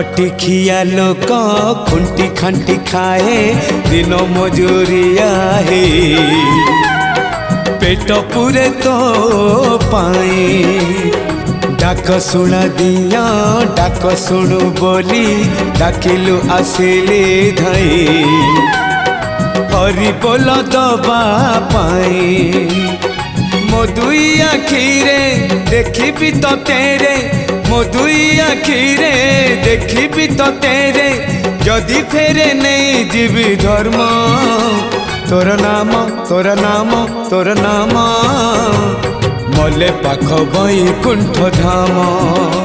खटिखिया लोक खुंटी खांटी खाए दिन मजूरिया है पेट पूरे तो पाए डाक शुणा दिया डाक शुणु बोली डाकिलु आसिले धई हरि बोल दबा पाए मो दुई आखिरे देखी तो तेरे मो दुई आखिरे देखी तो तेरे जदि फेरे नहीं जीवी धर्म तोर नाम तोर नाम तोर नाम मले पाख बैकुंठ धाम।